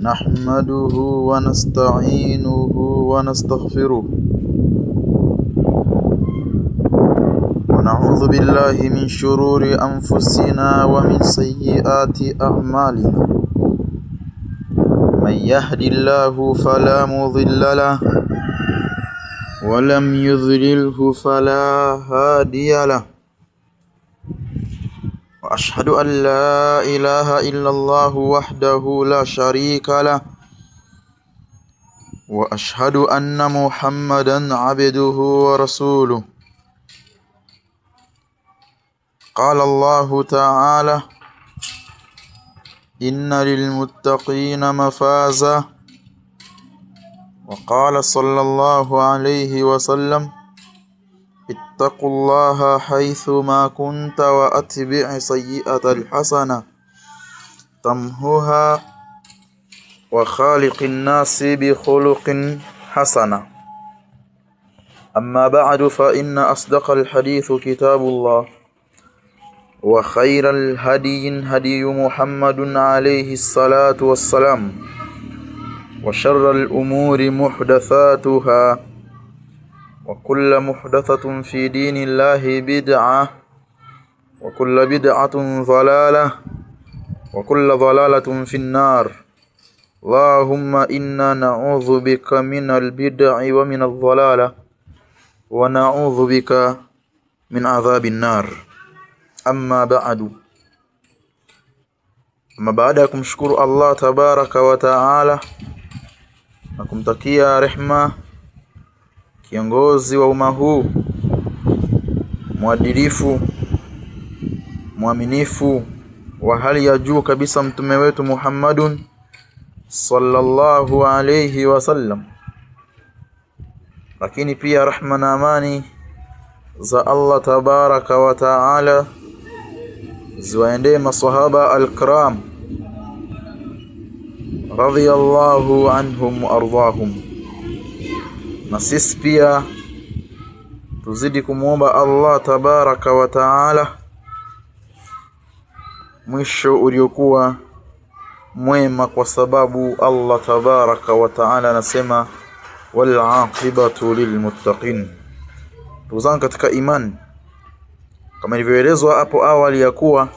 نحمده ونستعينه ونستغفره ونعوذ بالله من شرور أنفسنا ومن سيئات أعمالنا من يهد الله فلا مضل له ولم يضلله فلا هادي له وأشهد أن لا إله إلا الله وحده لا شريك له وأشهد أن محمدا عبده ورسوله قال الله تعالى إن للمتقين مفازا وقال صلى الله عليه وسلم اتقوا الله حيثما كنت وأتبع سيئة الحسنة تمحها وخالق الناس بخلق حسنة أما بعد فإن أصدق الحديث كتاب الله وخير الهدي هدي محمد عليه الصلاة والسلام وشر الأمور محدثاتها وكل محدثة في دين الله بدعة وكل بدعة ضلالة وكل ضلالة في النار اللهم إنا نعوذ بك من البدع ومن الضلالة ونعوذ بك من عذاب النار أما بعد baada ya kumshukuru Allah tabaraka wa taala na kumtakia rehma kiongozi wa umma huu mwadilifu muaminifu wa hali ya juu kabisa mtume wetu Muhammadun sallallahu alayhi wasallam, lakini pia rehma na amani za Allah tabaraka wa taala ziwaendee maswahaba al-kiram radiyallahu anhum wa ardahum. Na sisi pia tuzidi kumuomba Allah tabaraka wa taala mwisho uliokuwa mwema, kwa sababu Allah tabaraka wa taala anasema wal aqibatu lilmuttaqin. Tuzan katika imani, kama ilivyoelezwa hapo awali ya kuwa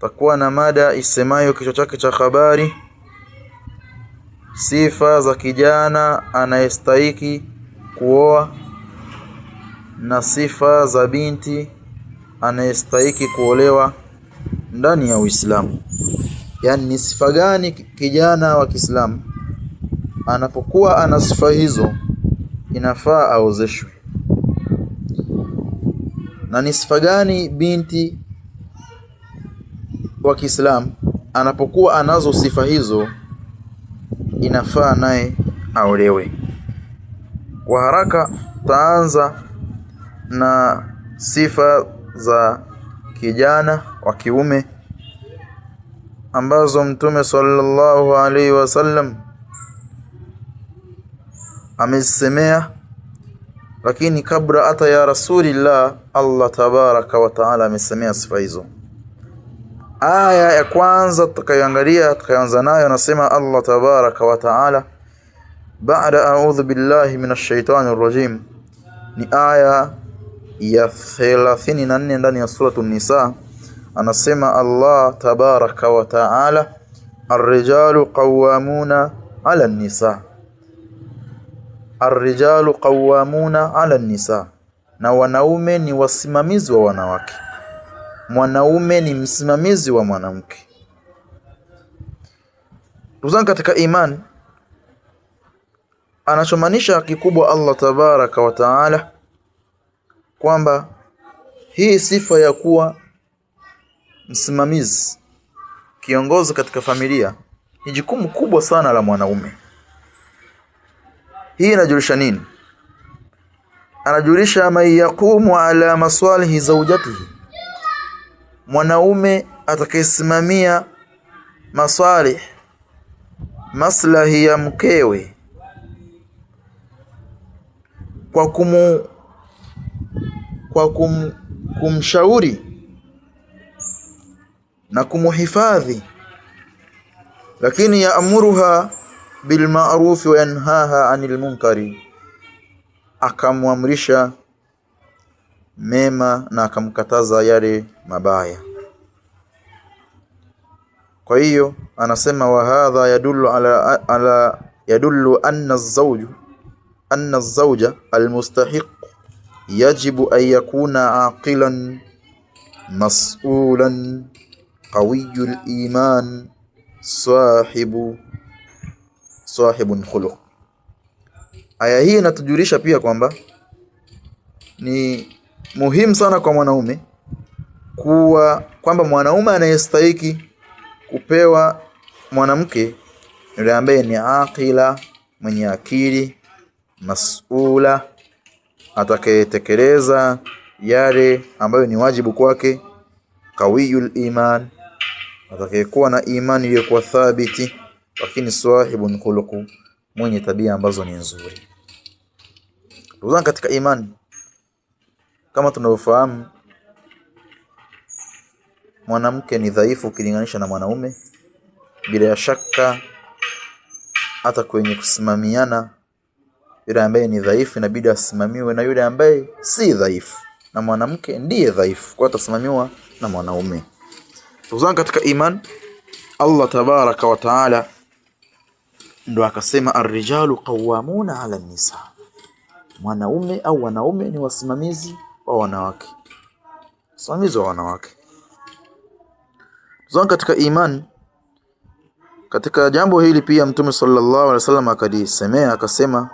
takuwa na mada isemayo kichwa chake cha habari sifa za kijana anayestahili kuoa na sifa za binti anayestahili kuolewa ndani ya Uislamu. Yani ni sifa gani kijana wa Kiislamu anapokuwa ana sifa hizo inafaa aozeshwe, na ni sifa gani binti wa Kiislamu anapokuwa anazo sifa hizo inafaa naye aolewe. Kwa haraka taanza na sifa za kijana wa kiume ambazo Mtume sallallahu alaihi wasallam amezisemea, lakini kabla hata ya Rasulillah Allah tabaraka wa taala amesemea sifa hizo. Aya ya kwanza tutakayoanza nayo nasema Allah tabaraka wa taala baada a'udhu billahi minash shaitani rrajim, ni aya ya 34 ndani ya suratu Nisa. Anasema Allah tabaraka wa taala ar-rijalu qawwamuna 'ala an-nisa, ar-rijalu qawwamuna 'ala an-nisa, na wanaume ni wasimamizi wa wanawake, mwanaume ni msimamizi wa mwanamke. Tuzanga katika imani, anachomaanisha kikubwa Allah tabaraka wa taala kwamba hii sifa ya kuwa msimamizi, kiongozi katika familia ni jukumu kubwa sana la mwanaume. Hii inajulisha nini? Anajulisha man yaqumu ala masalihi zawjatihi, mwanaume atakayesimamia maslahi ya mkewe, kwa kumshauri na kumuhifadhi, lakini yaamuruha bil ma'ruf wa yanhaha 'anil munkari, akamwamrisha mema na akamkataza yale mabaya. Kwa hiyo anasema wa hadha yadullu anna az-zawja al-mustahiq yajibu an yakuna aqilan mas'ulan qawiyul iman sahibun khuluq. Aya hii inatujulisha pia ni muhimu sana kwa mwanaume kwamba mwanaume anayestahili kupewa mwanamke yule ambaye ni aqila, mwenye akili, mas'ula, atakayetekeleza yale ambayo ni wajibu kwake, qawiyul iman, atakayekuwa na imani iliyokuwa thabiti, lakini sahibun khuluq, mwenye tabia ambazo ni nzuri. Tuzan katika imani, kama tunavyofahamu, mwanamke ni dhaifu ukilinganisha na mwanaume. Bila shaka hata kwenye kusimamiana, yule ambaye ni dhaifu inabidi asimamiwe na yule ambaye si dhaifu, na mwanamke ndiye dhaifu kwa atasimamiwa na mwanaume. Tuzan katika iman, Allah tabaraka wa taala ndo akasema ar-rijalu qawwamuna 'ala an-nisa, mwanaume au wanaume ni wasimamizi wa wanawake, wasimamizi wa wanawake. Tuzan katika iman, katika jambo hili pia Mtume sallallahu alaihi wasallam akadisemea akasema,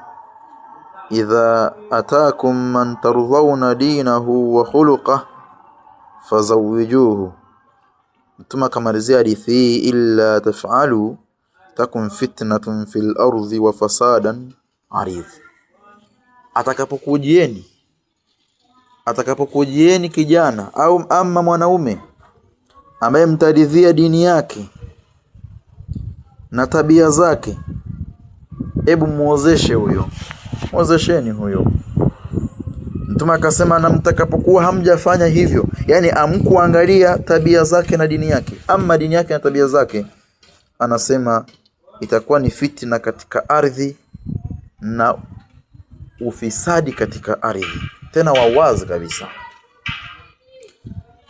idha ataakum man tardhauna dinahu wa khuluquhu fazawwijuhu. Mtume akamalizia hadithi hii, illa taf'alu takun fitnatun fil ardi wa fasadan arid. Atakapokujieni kijana au ama mwanaume ambaye mtaridhia dini yake na tabia zake, hebu muozesheni huyo. Mtume akasema, na mtakapokuwa hamjafanya hivyo, yani amkuangalia tabia zake na dini yake, ama dini yake na tabia zake, anasema itakuwa ni fitna katika ardhi na ufisadi katika ardhi, tena wawazi kabisa.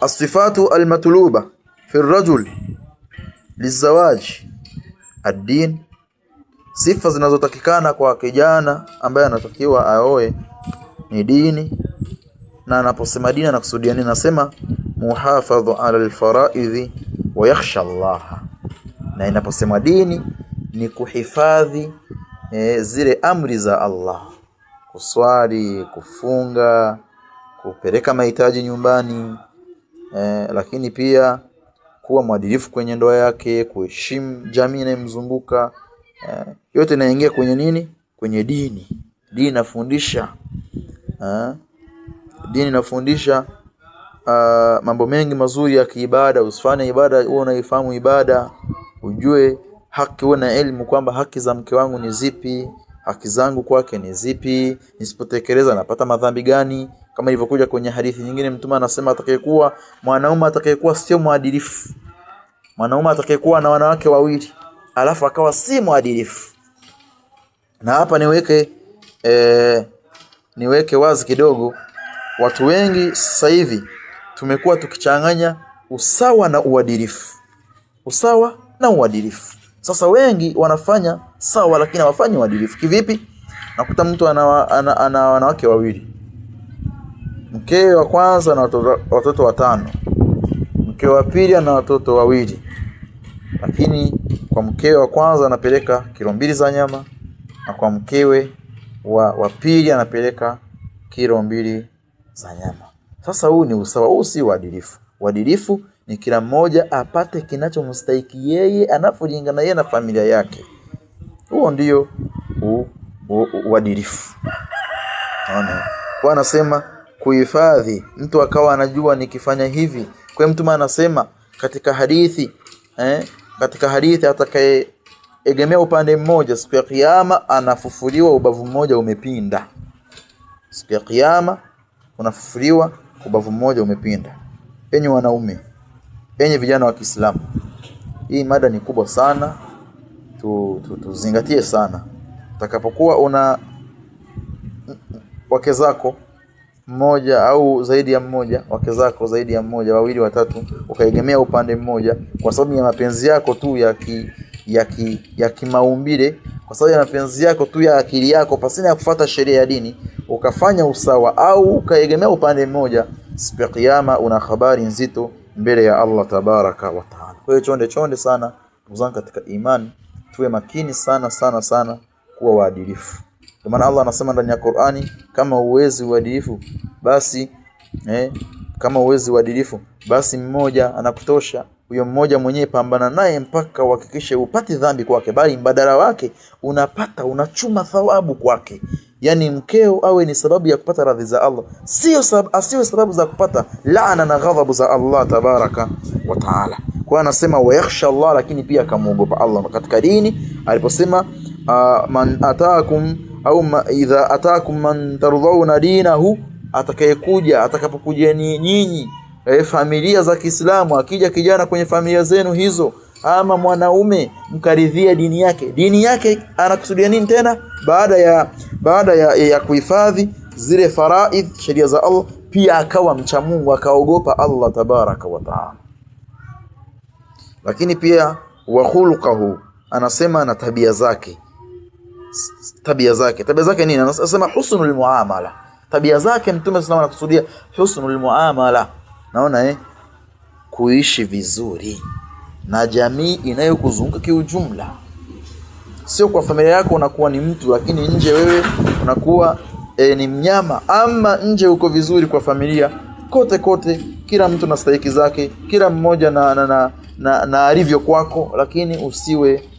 As-sifatu al-matluba fi ar-rajul lizawaj ad-din, sifa zinazotakikana kwa kijana ambaye anatakiwa aoe ni dini. Na anaposema dini anakusudia nini? Anasema muhafadhu ala al-fara'idhi wa yakhsha Allah. Na inaposema dini ni kuhifadhi zile amri za Allah, kuswali, kufunga, kupeleka mahitaji nyumbani, lakini pia kuwa mwadilifu kwenye ndoa yake, kuheshimu jamii inayomzunguka. Yote inaingia kwenye nini? Kwenye dini. Dini inafundisha mambo mengi mazuri ya kiibada. Usifanye ibada uwe unaifahamu ibada, ujue haki, uwe na elimu kwamba haki za mke wangu ni zipi, haki zangu kwake ni zipi, nisipotekeleza napata madhambi gani. Kama ilivyokuja kwenye hadithi nyingine, Mtume anasema mwanaume atakayekuwa sio mwadilifu, mwanaume atakayekuwa na wanawake wawili alafu akawa si mwadilifu. Na hapa niweke wazi kidogo, watu wengi sasa hivi tumekuwa tukichanganya usawa na uadilifu. Sasa wengi wanafanya sawa lakini hawafanyi uadilifu. Kivipi? Nakuta mtu ana wanawake wawili, mke wa kwanza na watoto watano, mke wa pili ana watoto wawili, lakini kwa mke wa kwanza anapeleka kilo 2 za nyama, na kwa mkewe wa pili anapeleka kilo 2 za nyama. Sasa huu ni usawa, huu si uadilifu. Uadilifu ni kila mmoja apate kinachomstahiki yeye anafolingana yeye na familia yake. Huo ndio uadilifu. Unaona? Kwa anasema kuhifadhi, mtu akawa anajua nikifanya hivi. Kwa Mtume anasema katika hadithi atakaye egemea upande mmoja siku ya kiyama anafufuliwa ubavu mmoja umepinda. Siku ya kiyama unafufuliwa ubavu mmoja umepinda. Enyi wanaume, enyi vijana wa Kiislamu, hii mada ni kubwa sana, tuzingatie sana. Utakapokuwa una wake zako mmoja au zaidi ya mmoja, wake zako zaidi ya mmoja, wawili, watatu, ukaegemea upande mmoja kwa sababu ya mapenzi yako tu ya kimaumbile, kwa sababu ya mapenzi yako tu ya akili yako pasina ya kufuata sheria ya dini, ukafanya usawa au ukaegemea upande mmoja, siku ya kiyama una habari nzito mbele ya Allah tabaraka wa taala. Kwa hiyo chonde sana mzangu katika imani, tuwe makini sana kuwa waadilifu. Kwa maana Allah anasema ndani ya Qur'ani, kama uwezi uadilifu basi mmoja anakutosha. Huyo mmoja mwenyewe pambana naye mpaka uhakikishe upati dhambi kwake, bali mbadala wake unachuma thawabu kwake. Yani mkeo awe ni sababu ya kupata radhi za Allah, asiwe sababu za kupata laana na ghadhabu za Allah tabaraka wa taala. Kwa anasema wa yakhsha Allah, lakini pia akamuogopa Allah katika dini aliposema man ataakum au idha ataakum man tardhauna dinahu, atakapokuja nyinyi familia za Kiislamu, akija kijana kwenye familia zenu hizo, ama mwanaume mkaridhia dini yake anakusudia nini tena? Baada ya kuhifadhi zile faraidh, sheria za Allah, pia akawa mcha Mungu, akaogopa Allah tabaraka wa taala. Lakini pia wa khuluquhu, anasema na tabia zake nini? Anasema husnul muamala. Tabia zake Mtume sallallahu alayhi wasallam anakusudia husnul muamala. Naona kuishi vizuri na jamii inayokuzunguka kiujumla. Sio kwa familia yako unakuwa ni mtu, lakini nje wewe unakuwa ni mnyama. Ama nje uko vizuri kwa familia, kote kila mtu na stahiki zake, kila mmoja na alivyo kwako, lakini usiwe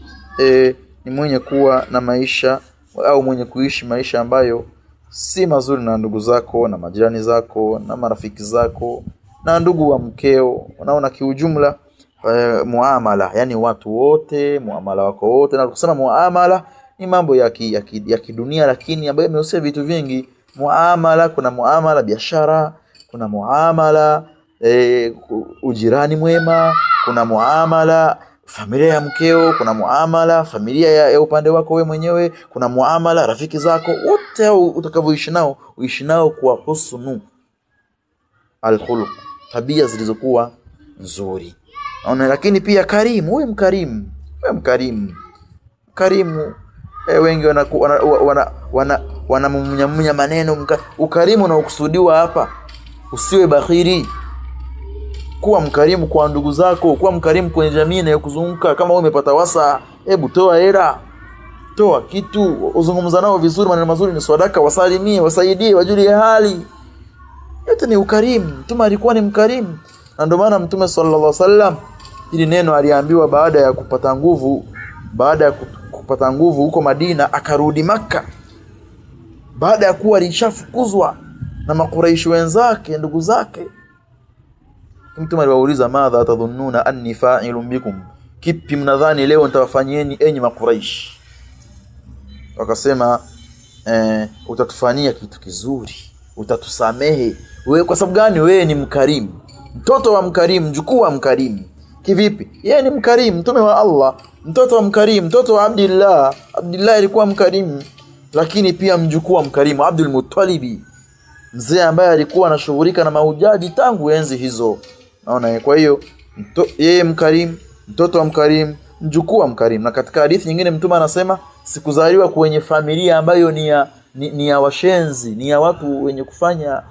ni mwenye kuwa na maisha au mwenye kuishi maisha ambayo si mazuri na ndugu zako na majirani zako na marafiki zako na ndugu wa mkeo. Unaona kiujumla muamala, yani watu wote, muamala wako wote. Na kusema muamala ni mambo ya kidunia, lakini ambayo imehusia vitu vingi. Muamala, kuna muamala biashara, kuna muamala ujirani mwema, kuna muamala familia ya mkeo, kuna muamala familia ya upande wako wewe mwenyewe, kuna muamala rafiki zako wote utakavyoishi nao, uishi nao kwa husnu al-khuluq, tabia zilizokuwa nzuri. Lakini pia karimu, wewe mkarimu. Wengi wanamumunya maneno. Ukarimu na ukusudiwa hapa, usiwe bakhiri. Kuwa mkarimu kwa ndugu zako, kuwa mkarimu kwenye jamii inayokuzunguka. Kama wewe umepata wasa, hebu toa hela, toa kitu, uzungumza nao vizuri, maneno mazuri, ni sadaka, wasalimie, wasaidie, wajulie hali. Yote ni ukarimu. Mtume alikuwa ni mkarimu. Na ndio maana Mtume sallallahu alaihi wasallam hili neno aliambiwa baada ya kupata nguvu huko Madina, akarudi Makka baada ya kuwa alishafukuzwa na makuraishi wenzake, ndugu zake. Mtume aliwauliza, madha tadhunnuna anni fa'ilun bikum, kipi mnadhani leo nitawafanyieni enyi makuraishi? Wakasema utatufanyia kitu kizuri, utatusamehe. Wewe kwa sababu gani? Wewe ni mkarimu, mtoto wa mkarimu, mjukuu wa mkarimu. Kivipi? Yeye ni mkarimu, mtume wa Allah, mtoto wa mkarimu, mtoto wa Abdullah alikuwa mkarimu. Lakini pia mjukuu wa mkarimu, Abdul Muttalib, mzee ambaye alikuwa anashughulika na mahujaji tangu enzi hizo. Naona kwa hiyo yeye mkarimu, mtoto wa mkarimu, mjukuu wa mkarimu. Na katika hadithi nyingine Mtume anasema sikuzaliwa kwenye familia ambayo ni ya washenzi, ni ya watu wenye kufanya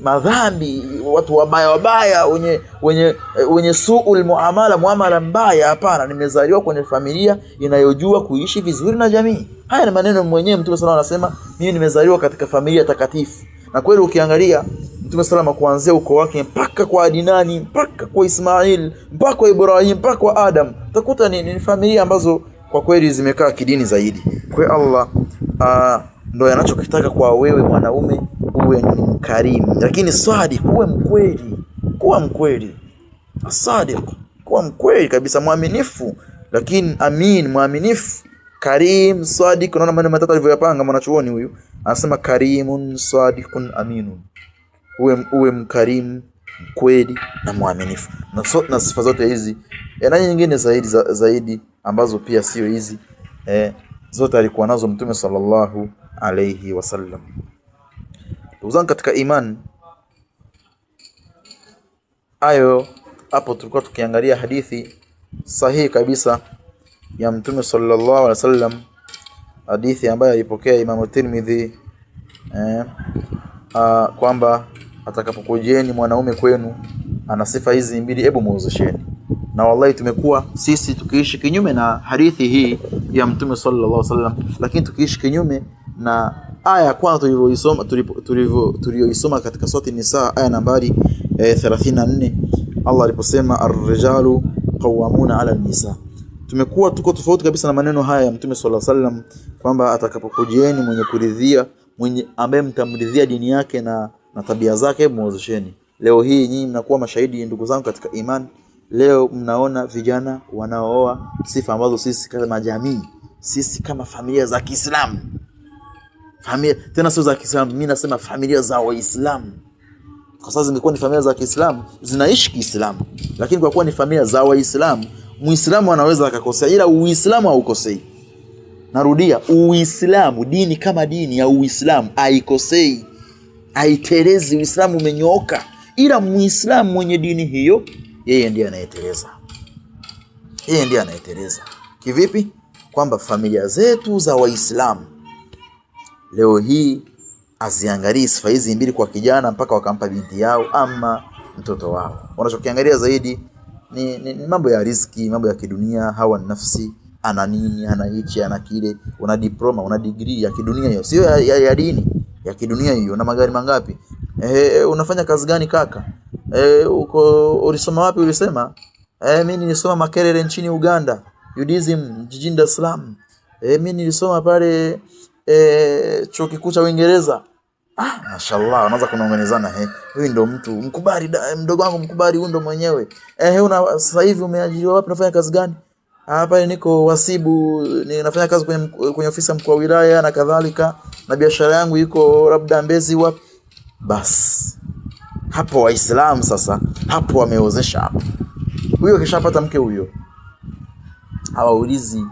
madhambi, watu wabaya wenye suul muamala mbaya. Hapana, nimezaliwa kwenye familia inayojua kuishi vizuri na jamii. Haya ni maneno mwenyewe Mtume sallallahu alaihi wasallam, mimi nimezaliwa katika familia takatifu. Na kweli ukiangalia Mtume sallallahu kuanzia uko wake mpaka kwa Adinani, mpaka kwa Ismail, mpaka kwa Ibrahim, mpaka kwa Adam, utakuta ni familia ambazo kwa kweli zimekaa kidini zaidi. Kwa Allah ndio anachokitaka kwa wewe mwanaume, uwe mkarimu, lakini sadiq, kuwa mkweli, sadiq, kuwa mkweli kabisa, muaminifu, lakini amin, muaminifu, Karim sadiq, unaona maneno matatu alivyoyapanga mwanachuoni huyu. Anasema karimun sadiqun aminun. Uwe mkarimu, mkweli na muaminifu. Na sifa zote hizi na nyingine zaidi ambazo pia sio hizi zote alikuwa nazo Mtume sallallahu alayhi wasallam. Uzan katika iman ayo, hapo tulikuwa tukiangalia hadithi sahihi kabisa ya Mtume sallallahu alayhi wasallam, hadithi ambayo alipokea Imam Tirmidhi kwamba atakapokujieni mwanaume kwenu ana sifa hizi mbili, hebu muozesheni. Na wallahi tumekuwa sisi tukiishi kinyume na hadithi hii ya Mtume sallallahu alaihi wasallam, lakini tukiishi kinyume na aya ya kwanza tuliyoisoma katika surati Nisa aya nambari 34, Allah aliposema ar-rijalu qawwamuna 'ala an-nisa. Tumekuwa tuko tofauti kabisa na maneno haya ya Mtume sallallahu alaihi wasallam kwamba atakapokujieni mwenye kuridhia, mwenye ambaye mtamridhia dini yake na tabia zake, muozesheni. Leo hii nyinyi mnakuwa mashahidi ndugu zangu katika imani. Leo mnaona vijana wanaooa sifa ambazo sisi kama jamii, sisi kama familia za Kiislamu, familia tena sio za Kiislamu, mimi nasema familia za Waislamu, kwa sababu zingekuwa ni familia za Kiislamu zinaishi Kiislamu, lakini kwa kuwa ni familia za Waislamu, Muislamu anaweza akakosea, ila Uislamu haukosei. Narudia, Uislamu, dini kama dini ya Uislamu haikosei, haitelezi. Uislamu umenyooka, ila Muislamu mwenye dini hiyo yeye ndiye anayeteleza. Yeye ndiye anayeteleza. Kivipi? Kwamba familia zetu za Waislamu leo hii aziangalie sifa hizi mbili kwa kijana mpaka wakampa binti yao ama mtoto wao. Wanachokiangalia zaidi ni mambo ya riziki, mambo ya kidunia, hawa nafsi, ana nini, ana hichi, ana kile, una diploma, una degree ya kidunia hiyo, sio ya dini, ya kidunia hiyo. Na magari mangapi? Unafanya kazi gani kaka? Ulisoma wapi ulisema? Mimi nilisoma Makerere nchini Uganda, UDSM jijini Dar es Salaam. Mimi nilisoma pale chuo kikuu cha Uingereza. Mashallah, unaanza kunaongelezana. Huyu ndo mtu mkubali, mdogo wangu mkubali, huyu ndo mwenyewe. Sasa hivi umeajiriwa wapi, unafanya kazi gani? Hapa niko wasibu, ninafanya kazi kwenye ofisi ya mkuu wa wilaya na kadhalika, na biashara yangu iko labda Mbezi wapi. Bas hapo Waislamu sasa hapo wameozesha hapo. Huyo kishapata mke huyo, hawaulizi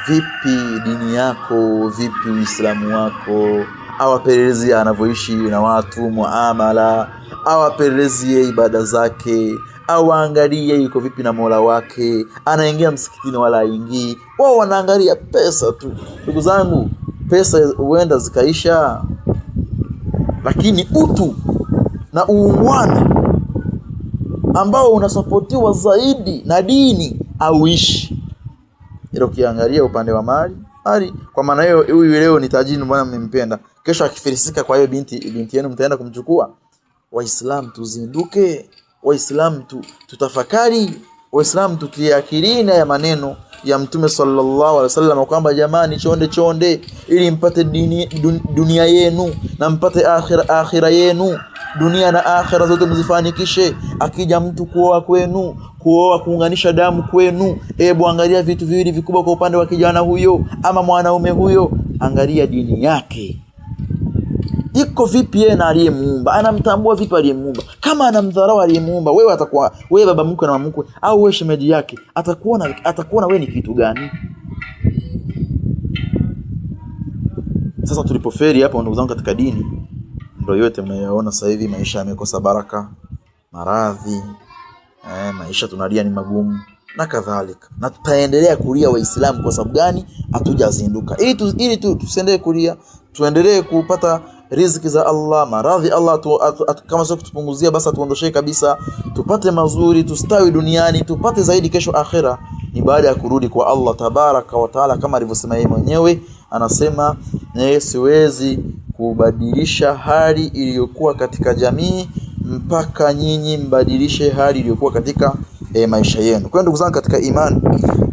vipi dini yako, vipi Uislamu wako, awapelelezi anavyoishi na watu, muamala, awapelelezi ibada zake, awaangalie yuko vipi na Mola wake, anaingia msikitini wala haingii. Wao wanaangalia pesa tu. Ndugu zangu, pesa huenda zikaisha, lakini utu na uungwana ambao unasapotiwa zaidi na dini auishi. Ilo kiangalia upande wa mali, kwa maana hiyo huyu leo ni tajiri mbona mmempenda, kesho akifilisika kwa hiyo binti yenu mtaenda kumchukua. Waislamu tuzinduke, Waislamu tutafakari, Waislamu tukiakilina ya maneno ya Mtume sallallahu alaihi wasallam kwamba jamani, chonde ili mpate dunia yenu na mpate akhira yenu. Dunia na akhira zote mzifanikishe. Akija mtu kuoa kwenu, kuunganisha damu kwenu, hebu angalia vitu viwili vikubwa kwa upande wa kijana huyo ama mwanaume huyo. Angalia dini yake iko vipi, yeye na aliyemuumba anamtambua vipi aliyemuumba. Kama anamdharau aliyemuumba, wewe baba mkwe na mama mkwe au wewe shemeji yake, atakuona wewe ni kitu gani? Sasa tulipoferi hapo ndugu zangu katika dini, ndio yote mnayoona sasa hivi maisha yamekosa baraka, maradhi, maisha tunalia ni magumu na kadhalika. Na tutaendelea kulia Waislamu kwa sababu gani? Hatujazinduka. Ili tusiendelee kulia, tuendelee kupata riziki za Allah, maradhi Allah kama sio kutupunguzia basi tuondoshe kabisa, tupate mazuri, tustawi duniani, tupate zaidi kesho akhera. Ni baada ya kurudi kwa Allah tabaraka wa taala, kama alivyosema yeye mwenyewe. Anasema siwezi kubadilisha hali iliyokuwa katika jamii mpaka nyinyi mbadilishe hali iliyokuwa katika maisha yenu. Kwa ndugu zangu katika imani,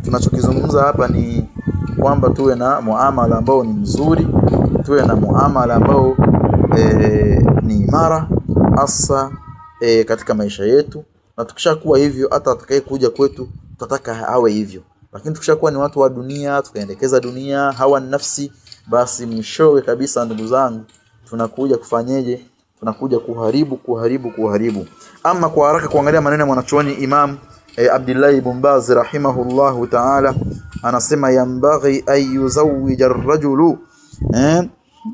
tunachokizungumza hapa ni kwamba tuwe na muamala ambao ni mzuri, tuwe na muamala ambao ni imara hasa katika maisha yetu. Na tukishakuwa hivyo, hata atakaye kuja kwetu tutataka awe hivyo. Lakini tukishakuwa ni watu wa dunia, tukaendekeza dunia, hawa nafsi, basi mwishowe kabisa ndugu zangu tunakuja kufanyeje? Tunakuja kuharibu. Ama kwa haraka kuangalia maneno ya mwanachuoni Imam Abdullah ibn Baz rahimahullahu ta'ala, anasema yambaghi ay yuzawwija ar-rajulu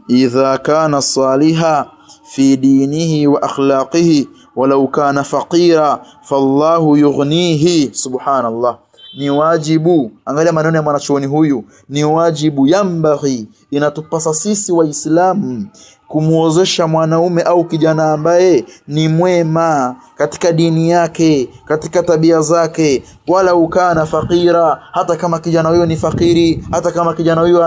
idha kana saliha fi dinihi wa akhlaqihi walau kana faqira fallahu yughnihi. Subhanallah. Ni wajibu, angalia maneno ya mwanachuoni huyu, ni wajibu, yambaghi, inatupasa sisi waislamu kumuozesha mwanaume au kijana ambaye ni mwema katika dini yake, katika tabia zake, wala ukana fakira, hata kama kijana huyo ni fakiri, hata kama kijana huyo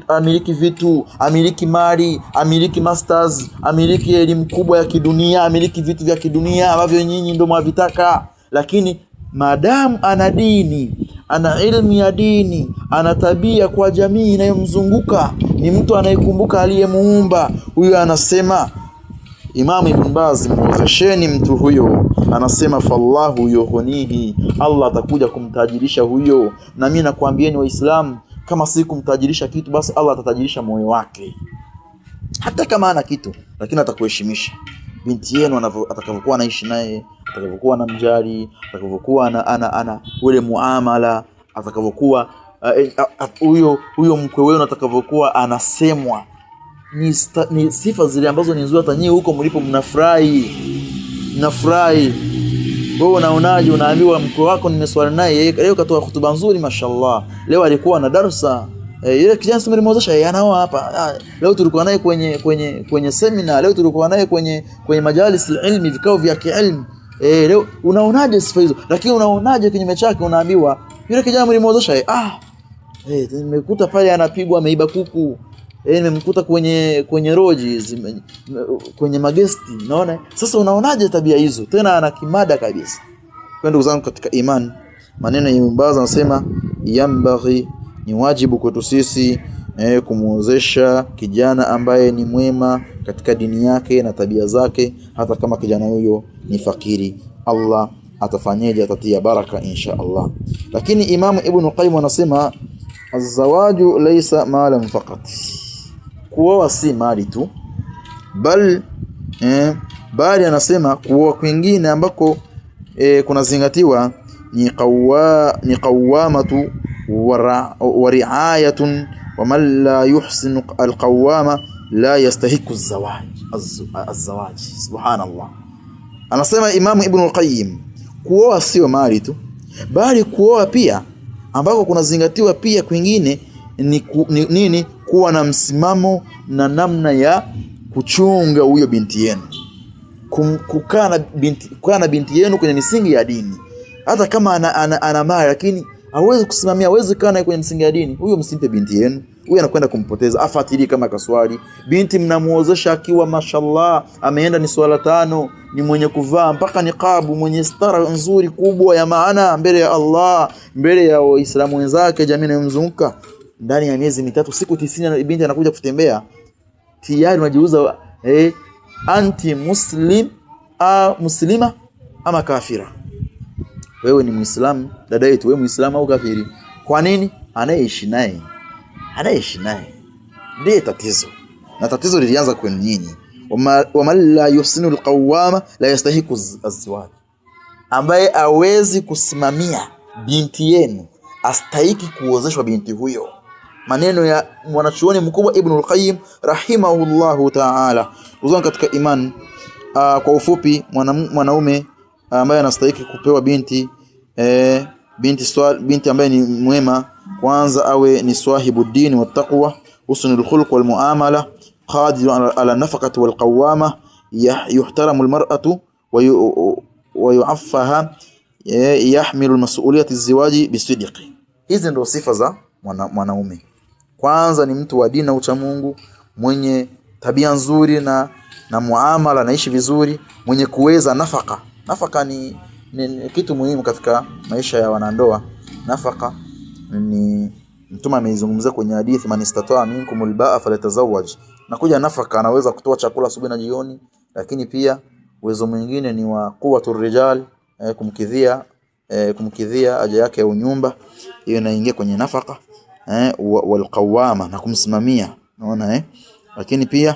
amiliki vitu, amiliki mali, amiliki masters, amiliki elimu kubwa ya kidunia, amiliki vitu vya kidunia ambavyo nyinyi ndio mwavitaka, lakini maadamu ana dini, ana ilmu ya dini, ana tabia kwa jamii inayomzunguka, ni mtu anayekumbuka aliyemuumba, huyo anasema Imam Ibn Baz, muozesheni mtu huyo. Anasema fallahu yughnihi, Allah atakuja kumtajirisha huyo. Na mimi nakwambieni waislamu, kama si kumtajirisha kitu, basi Allah atatajirisha moyo wake. Hata kama ana kitu, lakini atakuheshimisha. Binti yenu atakavyokuwa anaishi naye, atakavyokuwa anamjali, atakavyokuwa ana ule muamala, atakavyokuwa huyo mkwe wenu atakavyokuwa anasemwa, ni sifa zile ambazo ni nzuri. Hata nyinyi huko mlipo mnafurahi. Wewe unaonaje? Unaambiwa mkwe wako nimeswali naye leo katoa hutuba nzuri, mashallah, leo alikuwa na darasa, ile kijana simemwozesha anao hapa, leo tulikuwa naye kwenye seminar, leo tulikuwa naye kwenye majalis ilmi, vikao vya kielimu. Leo unaonaje sifa hizo? Lakini unaonaje kinyume chake? Unaambiwa yule kijana mlimwozesha, nimekuta pale anapigwa ameiba kuku, nimemkuta kwenye roji, kwenye magesti, unaona? Sasa unaonaje tabia hizo? Tena ana kimada kabisa. Kwa ndugu zangu katika imani, maneno ya Ibn Baz anasema yambaghi, ni wajibu kwetu sisi kumuozesha kijana ambaye ni mwema katika dini yake na tabia zake, hata kama kijana huyo ni fakiri. Allah atafanyaje? Atatia baraka insha Allah. Lakini Imam Ibn Qayyim anasema az-zawaju laysa malan faqat, kuoa si mali tu, bali anasema kuoa kwingine ambako kunazingatiwa ni qawamatu wa ri'ayatun, wa man la yuhsinu al-qawama la yastahiqu az-zawaj. Subhanallah. Anasema Imam Ibn Qayyim, kuoa sio mali tu, bali kuoa pia ambako kunazingatiwa pia kwingine ni kuwa na msimamo na namna ya kuchunga huyo binti yenu, kukaa na binti yenu kwenye misingi ya dini. Hata kama ana mali, lakini hawezi kusimamia, hawezi kaa naye kwenye misingi ya dini, huyo msimpe binti yenu. Huyo anakwenda kumpoteza. Afuatilie kama kaswali. Binti mnamuozesha akiwa mashallah ameenda ni swala 5, ni mwenye kuvaa mpaka niqabu, mwenye stara nzuri kubwa ya maana mbele ya Allah, mbele ya Waislamu wenzake, jamii inayomzunguka. Ndani ya miezi 3, siku 90, binti anakuja kutembea, tayari unajiuza anti muslim muslima ama kafira. Wewe ni Muislamu, dada yetu, wewe Muislamu au kafiri? Kwa nini? Anaishi naye ndiye tatizo, na tatizo lilianza kwenu nyinyi. Wa man la yuhsinu alqawama la yastahiqu az-zawaj, ambaye hawezi kusimamia binti yenu astahiki kuozeshwa binti huyo. Maneno ya mwanachuoni mkubwa Ibn al-Qayyim rahimahullahu ta'ala. Uzani katika iman, kwa ufupi, mwanaume ambaye anastahili kupewa binti ambaye ni mwema, kwanza awe ni swahibu dini wa taqwa, husnul khuluq wal muamala, qadir ala nafaqati wal qawama, yuhtaramu al mar'atu wa yu'affaha, yahmilu al mas'uliyati az-zawaji bisidqi. Hizi ndio sifa za mwanaume. Kwanza ni mtu wa dini na ucha Mungu, mwenye tabia nzuri na muamala, anaishi vizuri, mwenye kuweza nafaka. Nafaka ni kitu muhimu katika maisha ya wanandoa. Nafaka ni Mtume ameizungumzia kwenye hadithi, man istata'a minkum al-ba'a falyatazawwaj. Nakuja nafaka, anaweza kutoa chakula asubuhi na jioni, lakini pia uwezo mwingine ni wa quwwatur rijal, kumkidhia kumkidhia haja yake ya unyumba, hiyo inaingia kwenye nafaka. Wal qawama, na kumsimamia, unaona lakini pia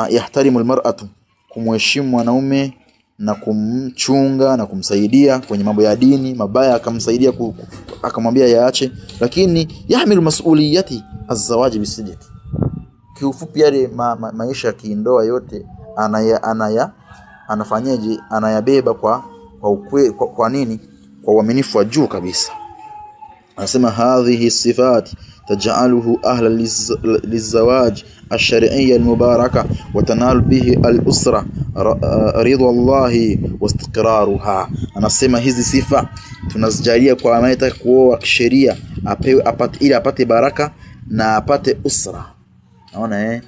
yahtarimu almar'atu, kumheshimu mwanaume na kumchunga na kumsaidia kwenye mambo ya dini. Mabaya akamsaidia akamwambia yaache, lakini yahmilu mas'uliyati az-zawaji bisidq. Kiufupi yale maisha ya kindoa yote anafanyaje, anayabeba kwa nini? Kwa uaminifu wa juu kabisa. Anasema hadhihi sifati taj'aluhu ahla lizawaj ash-shar'iyya al-mubaraka wa tanalu bihi al-usra ridha Allah wa istiqraruha. Anasema hizi sifa tunazijalia kwa anayetaka kuoa kisheria, ili apate baraka na apate usra, naona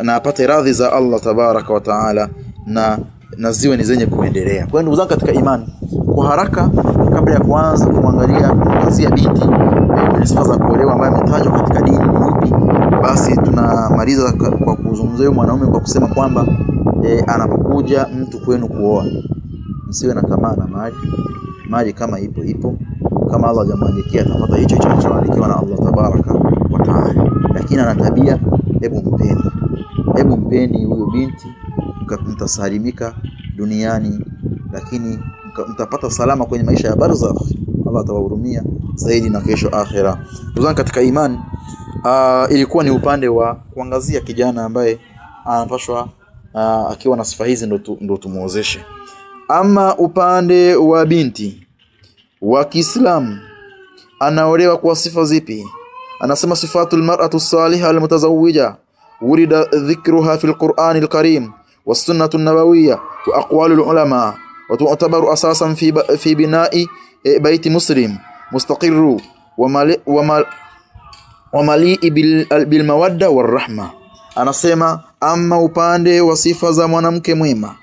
na apate radhi za Allah tabaraka wa taala, na ziwe ni zenye kuendelea. Kwa hiyo ndugu zangu katika imani, kwa haraka kabla ya kuanza kumwangalia kazia binti sifa za kuolewa ambaye ametajwa katika dini ni ipi, basi tunamaliza kwa kuzungumzia mwanaume kwa kusema kwamba anapokuja mtu kwenu kuoa, msiwe na tamaa na mali kama ipo, kama Allah hajamwandikia atapata hicho kilichoandikiwa na Allah tabaraka wa taala. Lakini ana tabia, hebu mpeni huyo binti, mtasalimika duniani, lakini mtapata salama kwenye maisha ya barzakh. Allah atawahurumia zaidi na kesho akhira. Ndugu katika imani, ilikuwa ni upande wa kuangazia kijana ambaye anapashwa akiwa na sifa hizi ndo tumuozeshe. Ama upande wa binti wa Kiislamu, anaolewa kwa sifa zipi? Anasema sifatul mar'atu salihah almutazawwija urida dhikruha fil Qur'an al-Karim was sunnah an-nabawiyya wa aqwalul ulama wa tu'tabaru asasan fi bina'i bayti muslim mustaqirru wa mali'i bil mawadda war rahma. Anasema ama upande wa sifa za mwanamke mwema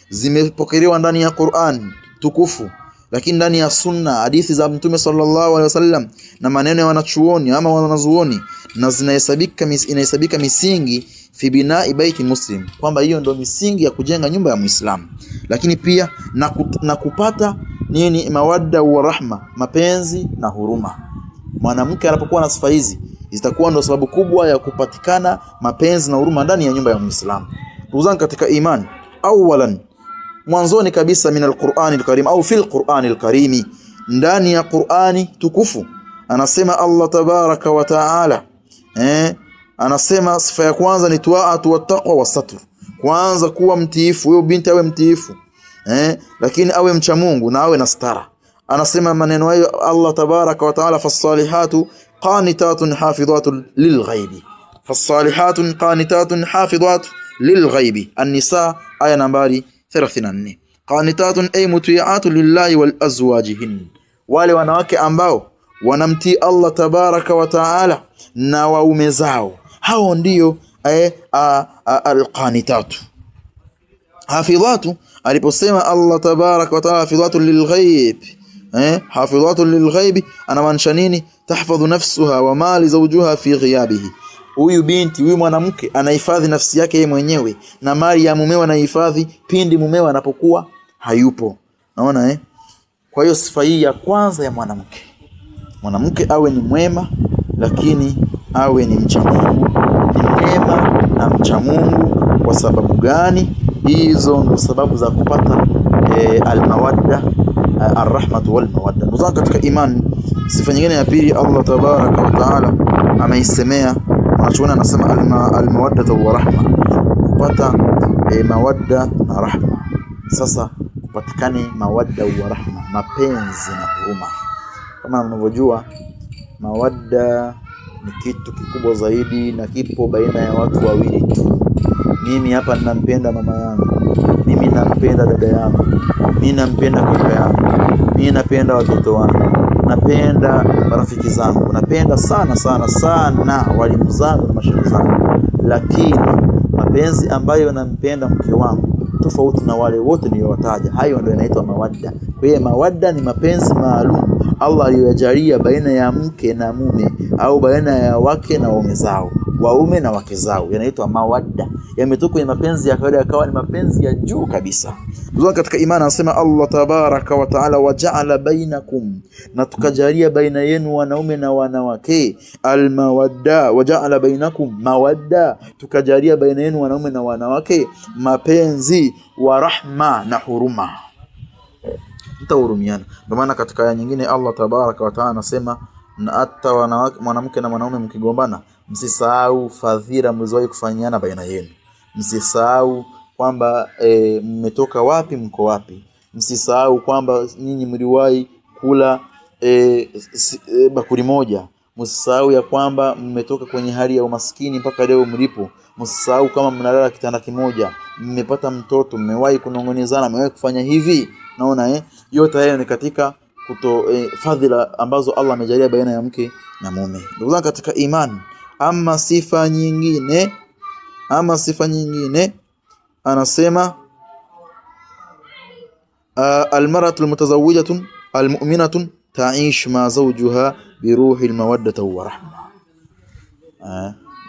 zimepokelewa ndani ya Qur'an tukufu, lakini ndani ya sunna, hadithi za Mtume sallallahu alaihi wasallam na maneno ya wanachuoni ama wanazuoni, na inahesabika misingi fi bina'i baiti muslim, kwamba hiyo ndio misingi ya kujenga nyumba ya Muislamu. Lakini pia na kupata nini? Mawadda wa rahma, mapenzi na huruma. Mwanamke anapokuwa na sifa hizi zitakuwa ndio sababu kubwa ya kupatikana mapenzi na huruma ndani ya nyumba ya Muislamu. Ndugu zangu katika imani, awalan, mwanzoni kabisa min al-Qur'an al-Karim au fil Qur'an al-Karim, ndani ya Qur'ani tukufu, anasema Allah tabaraka wa taala, anasema sifa ya kwanza ni tu'atu wa taqwa wa satr. Kwanza kuwa mtiifu, huyo binti awe mtiifu, lakini awe mcha Mungu na awe na stara. Anasema maneno hayo Allah tabaraka wa taala, fasalihatu qanitatun hafidhatun lilghaibi, fasalihatun qanitatun hafidhatun lilghaibi. An-Nisa aya nambari 34. Qanitatun ay muti'atun lillahi wal azwajihin, wale wanawake ambao wanamtii Allah tabaraka wa taala na waume zao, hao ndio al-qanitatu. Hafidhatu, aliposema Allah tabaraka wa taala hafidhatu lilghaib, hafidhatu lilghaib, anamaanisha nini? Tahfadhu nafsuha wa mali zawjuha fi ghiyabihi. Huyu binti, huyu mwanamke anahifadhi nafsi yake yeye mwenyewe na mali ya mumewe anahifadhi pindi mumewe anapokuwa hayupo. Naona Kwa hiyo sifa hii ya kwanza ya mwanamke awe ni mwema, lakini awe ni mcha Mungu. Ni mwema na mcha Mungu. Kwa sababu gani? Hizo ndo sababu za kupata al-mawadda, ar-rahmatu wal mawadda. Ndugu katika imani, sifa nyingine ya pili Allah tabaraka wa taala ameisemea, anachoona anasema al-mawadda wa rahma, kupata mawadda na rahma. Sasa kupatikane mawadda wa rahma, mapenzi na huruma. Kama mnavyojua, mawadda ni kitu kikubwa zaidi na kipo baina ya watu wawili tu. Mimi hapa ninampenda mama yangu, mimi nampenda dada yangu, mimi nampenda kaka yangu, mimi napenda watoto wangu, napenda marafiki zangu, napenda sana walimu zangu na mashaikh zangu. Lakini mapenzi ambayo nampenda mke wangu tofauti na wale wote niliowataja, hayo ndio yanaitwa mawadda. Kwa hiyo mawadda ni mapenzi maalum Allah aliyojalia baina ya mke na mume au baina ya wake na waume zao. waume na wake zao, yanaitwa mawadda. Yametoka kwenye mapenzi ya kawaida yakawa ni mapenzi ya juu kabisa. Ndio katika imani anasema Allah tabaraka wa taala, waja'ala bainakum, na tukajalia baina yenu wanaume na wanawake, almawadda, waja'ala bainakum mawadda, tukajalia baina yenu wanaume na wanawake mapenzi, wa rahma, na huruma, mtahurumiana. Ndio maana katika aya nyingine Allah tabaraka wa taala anasema, na hata mwanamke na mwanaume mkigombana, msisahau fadhila mlizowahi kufanyana baina yenu. Msisahau kwamba mmetoka wapi, mko wapi. Msisahau kwamba nyinyi mliwahi kula bakuli moja. Msisahau ya kwamba mmetoka kwenye hali ya umaskini mpaka leo mlipo. Msisahau kama mnalala kitanda kimoja, mmepata mtoto, mmewahi kunongonezana, mmewahi kufanya hivi. Naona yote haya ni katika fadhila ambazo Allah amejalia baina ya mke na mume. Ndugu zangu katika imani, ama sifa nyingine anasema almar'atu almutazawwijatu almu'minatu ta'ish ma zawjuha biruhi almawaddati wa rahma.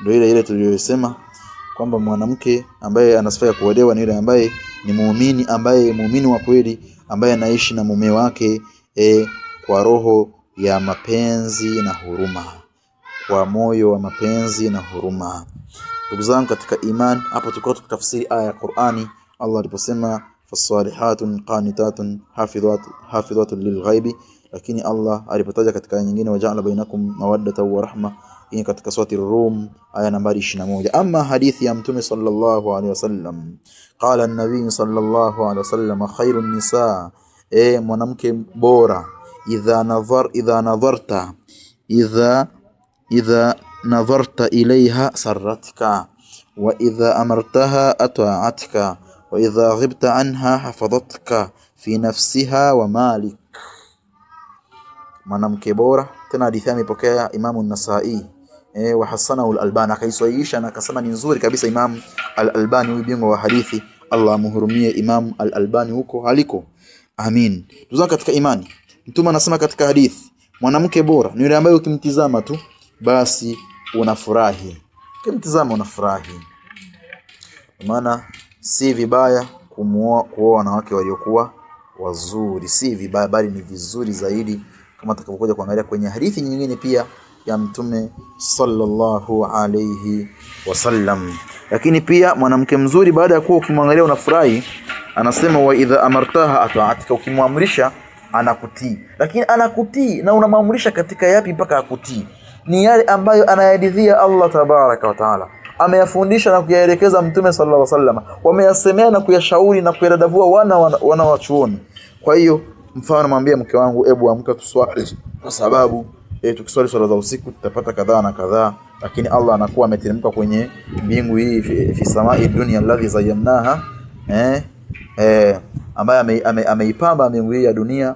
Ndio ile tuliyosema kwamba mwanamke ambaye ana sifa ya kuolewa ni yule ambaye ni muumini, ambaye muumini wa kweli, ambaye anaishi na mume wake kwa roho ya mapenzi na huruma, kwa moyo wa mapenzi na huruma. Ndugu zangu katika imani, hapo tulikuwa tukitafsiri aya ya Qur'ani Allah aliposema fasalihatun qanitatun hafidhatun lilghaibi, lakini Allah alipotaja katika aya nyingine waja'ala bainakum mawaddatan wa rahma, hii katika surati Rum aya nambari 21. Ama hadithi ya Mtume sallallahu alaihi wasallam, qala an-nabii sallallahu alaihi wasallam, khairun nisaa, mwanamke bora, idha nadharta ilaiha sarratka, wa idha amartaha ata'atka, wa idha ghibta anha hafadhatka fi nafsiha wa malik. Mwanamke bora. Tena hadithi amepokea Imam an-Nasa'i wa hasanahu al-Albani, akaisahihisha na akasema ni nzuri kabisa. Imam al-Albani huyu bingwa wa hadithi, Allah amhurumie Imam al-Albani huko haliko. Amin. Tuzo katika imani, Mtume anasema katika hadithi, mwanamke bora ni yule ambaye ukimtizama tu basi unafurahi. Ukimtizama unafurahi. Maana si vibaya kuoa wanawake waliokuwa wazuri, si vibaya, bali ni vizuri zaidi, kama tutakapokuja kuangalia kwenye hadithi nyingine pia ya Mtume sallallahu alayhi wasallam. Lakini pia mwanamke mzuri baada ya kuwa ukimwangalia unafurahi, anasema wa idha amartaha ata'atka, ukimwamrisha anakutii. Lakini anakutii na unamwamrisha katika yapi mpaka akutii? Ni yale ambayo anayadhia Allah tabaraka wa taala, ameyafundisha na kuyaelekeza Mtume sallallahu alaihi wasallam, wameyasemea na kuyashauri na kuyadadavua wana wachuoni. Kwa hiyo mfano namwambia mke wangu, ebu amka tuswali, kwa sababu tukiswali swala za usiku tutapata kadhaa na kadhaa. Lakini Allah anakuwa ameteremka kwenye mbingu hii fi samai dunya alladhi zayyanaha, ambaye ameipamba mbingu hii ya dunia.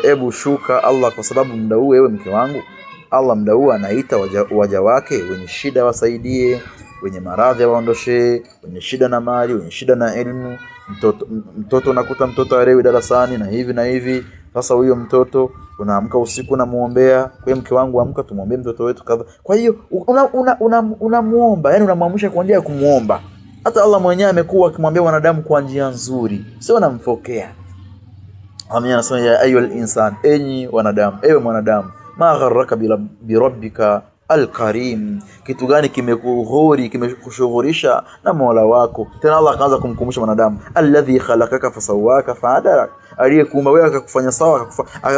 Ebu shuka Allah, kwa sababu muda huu wewe mke wangu, Allah muda huu anaita waja wake wenye shida wasaidie, wenye maradhi waondoshe, wenye shida na mali, wenye shida na elimu. Mtoto nakuta mtoto arewi darasani na hivi na hivi. Sasa huyo mtoto unaamka usiku na muombea, kwa mke wangu amka tumuombee mtoto wetu kadha. Kwa hiyo unamuomba, yani unamwamsha kwa njia ya kumuomba. Hata Allah mwenyewe amekuwa akimwambia wanadamu kwa njia nzuri, sio anamfokea. Amina, anasema ya ayyuhal insan, enyi wanadamu, ewe mwanadamu, ma gharraka bi rabbika al-karim, kitu gani kimekughuri, kimekushughulisha na Mola wako? Tena Allah akaanza kumkumbusha mwanadamu, alladhi khalaqaka fasawaka fa'adalak, aliyekuumba wewe akakufanya sawa,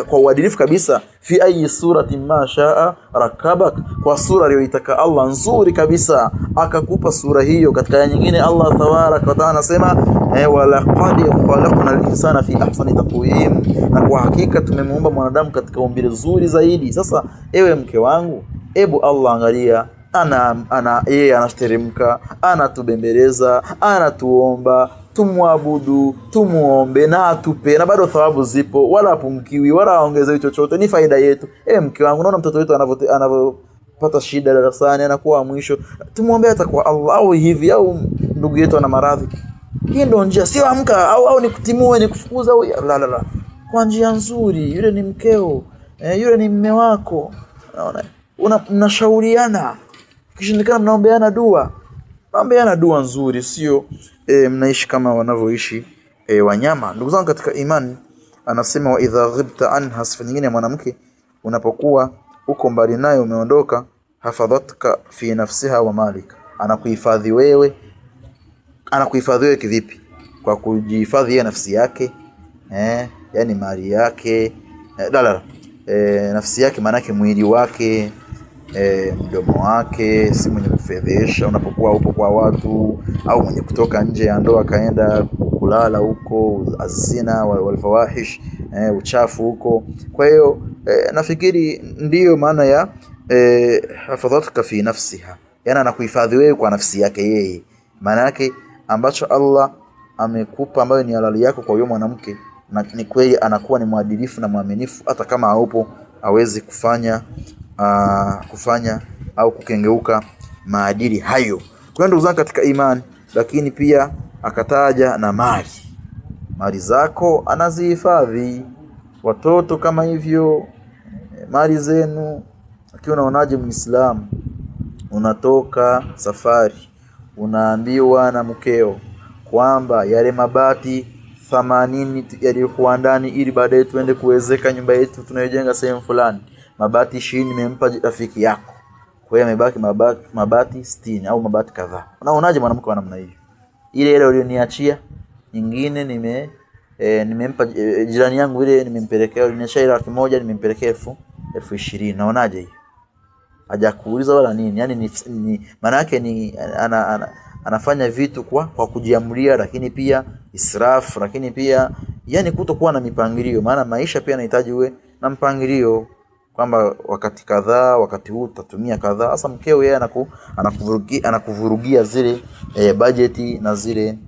kwa uadilifu kabisa. Fi ayi surati ma shaa rakabak, kwa sura aliyoitaka Allah nzuri kabisa akakupa sura hiyo. Katika aya nyingine Allah tabaraka wa taala anasema wa laqad khalaqna al-insana fi ahsani taqwim, na kwa hakika tumemuumba mwanadamu katika umbile zuri zaidi. Sasa ewe mke wangu, ebu Allah angalia, yeye anateremka, anatubembeleza, anatuomba tumwabudu, tumuombe na atupe, na bado thawabu zipo, wala pungukiwi wala aongezewi chochote, ni faida yetu. Mke wangu, naona mtoto wetu anapopata shida darasani anakuwa mwisho, tumuombe hata kwa Allah, au hivi, au ndugu yetu ana maradhi. Hii ndio njia, sio amka au nikutimue nikufukuza au la. Kwa njia nzuri, yule ni mkeo, yule ni mume wako. Unaona, mnashauriana Kishindikana mnaombeana dua nzuri, sio mnaishi kama wanavyoishi wanyama. Ndugu zangu katika imani, anasema wa idha ghibta anha, sifa nyingine ya mwanamke, unapokuwa uko mbali naye, umeondoka, hafadhatka fi nafsiha wa malika, anakuhifadhi wewe kivipi? Kwa kujihifadhi yeye nafsi yake, yani mali yake, nafsi yake maana yake mwili wake, mdomo wake, si mwenye kufedhesha unapokuwa upo kwa watu, au mwenye kutoka nje ya ndoa kaenda kulala huko, azina wal fawahish, uchafu huko. Kwa hiyo nafikiri ndiyo maana ya hafadhatka fi nafsiha, yani anakuhifadhi wewe kwa nafsi yake yeye. Maana yake ambacho Allah amekupa ambayo ni halali yako kwa huyo mwanamke, na ni kweli anakuwa ni mwadilifu na muaminifu, hata kama haupo hawezi kufanya au kukengeuka maadili hayo. Kwa ndugu zangu katika imani, lakini pia akataja na mali zako anazihifadhi. Watoto kama hivyo, mali zenu. Lakini unaonaje Muislamu, unatoka safari, unaambiwa na mkeo kwamba yale mabati 80 yaliyokuwa ndani, ili baadaye tuende kuwezeka nyumba yetu tunayojenga sehemu fulani, mabati 20 nimempa rafiki yako, kwa hiyo yamebaki mabati 60 au mabati kadhaa. Unaonaje mwanamke wa namna hiyo? Ile ulioniachia nyingine nimempa jirani yangu, ile nimempelekea, uliniachia 1,000 nimempelekea 20,000. Naonaje hiyo? Hajakuuliza wala nini. Yani maana yake ni anafanya vitu kwa kujiamulia, lakini pia israfu, lakini pia yani kutokuwa na mipangilio. Maana maisha pia yanahitaji uwe na mpangilio, kwamba wakati kadhaa, wakati huu tutatumia kadhaa. Sasa mkeo yeye anakuvurugia zile bajeti na zile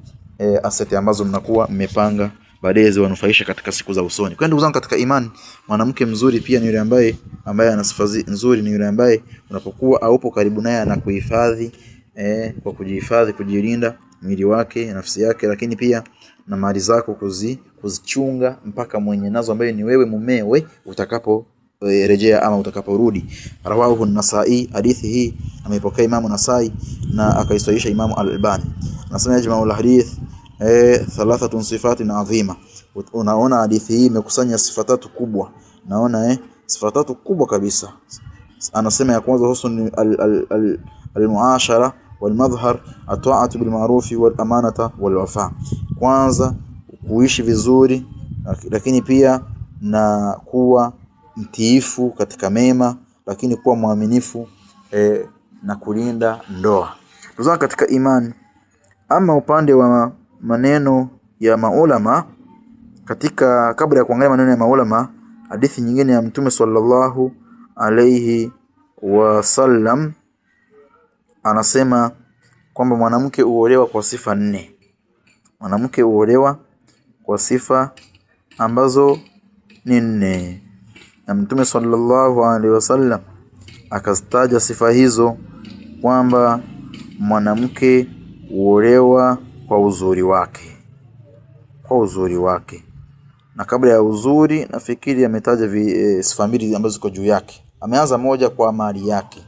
asset ambazo mnakuwa mmepanga baadaye ziwanufaisha katika siku za usoni. Kwa ndugu zangu katika imani, mwanamke mzuri pia ni yule ambaye ana sifa nzuri, ni yule ambaye unapokuwa au upo karibu naye anakuhifadhi, kwa kujihifadhi, kujilinda mwili wake, nafsi yake, lakini pia na mali zako kuzichunga mpaka mwenye nazo ambaye ni wewe mumewe utakapo rejea ama utakaporudi. Rawahu an-Nasa'i, hadithi hii ameipokea Imam Nasai na akaisahihisha Imam Al-Albani. Nasema jama'ul hadith thalathatun sifatin adhima. Unaona hadithi hii imekusanya sifa tatu kubwa. Naona sifa tatu kubwa kabisa. Anasema ya kwanza husn al-muashara wal madhhar, at-ta'atu bil ma'ruf wal amanata wal wafa. Kwanza kuishi vizuri, lakini pia na kuwa mtiifu katika mema, lakini kuwa muaminifu na kulinda ndoa. Tuzama katika imani. Ama upande wa maneno ya maulama, kabla ya kuangalia maneno ya maulama, hadithi nyingine ya Mtume sallallahu alayhi wasallam anasema kwamba mwanamke huolewa kwa sifa 4. Mwanamke huolewa kwa sifa ambazo ni 4. Na Mtume sallallahu alaihi wasallam akazitaja sifa hizo, kwamba mwanamke huolewa kwa uzuri wake. Na kabla ya uzuri nafikiri ametaja sifa mbili ambazo ziko juu yake. Ameanza moja kwa mali yake.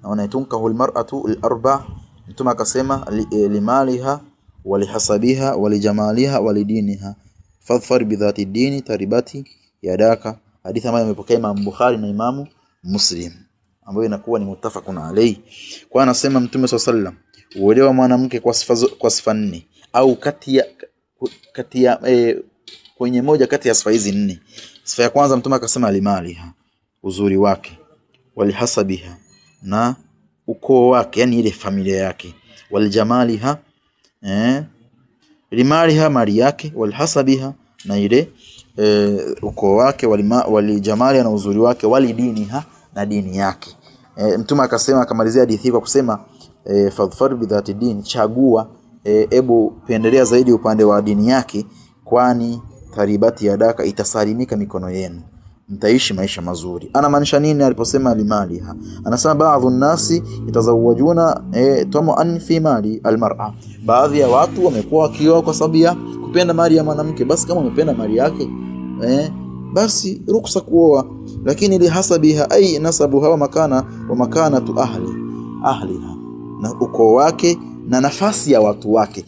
Naona itunkahu almar'atu al-arba'. Mtume akasema limaliha walihasabiha walijamaliha walidiniha fadhfar bidhati dini taribati yadaka. Hadithi ambayo imepokea Imam Bukhari na Imam Muslim, ambayo inakuwa ni muttafaqun alayhi. Kwa anasema Mtume sallallahu huolewa mwanamke kwa sifa 4, au kati ya kwenye moja kati ya sifa hizi 4. Sifa ya kwanza Mtume akasema limaliha, uzuri wake, walihasabiha, na ukoo wake, yani ile familia yake, walijamaliha, limaliha mali yake, walihasabiha, na ile ukoo wake, walijamali na uzuri wake, walidiniha, na dini yake. Mtume akasema, akamalizia hadithi kwa kusema fadhfar bidhati din, chagua, ebu pendelea zaidi upande wa dini yake, kwani taribati yadaka, itasalimika mikono yenu, mtaishi maisha mazuri. Anamaanisha nini aliposema limaliha? Anasema baadhi nasi itazawajuna tamu'an fi mali almar'a. Baadhi ya watu wamekuwa wakioa kwa sababu ya kupenda mali ya mwanamke. Basi kama umependa mali yake, basi ruksa kuoa. Lakini lihasabiha ay nasabuha wa makanatu ahli, ahliha, na ukoo wake na nafasi ya watu wake.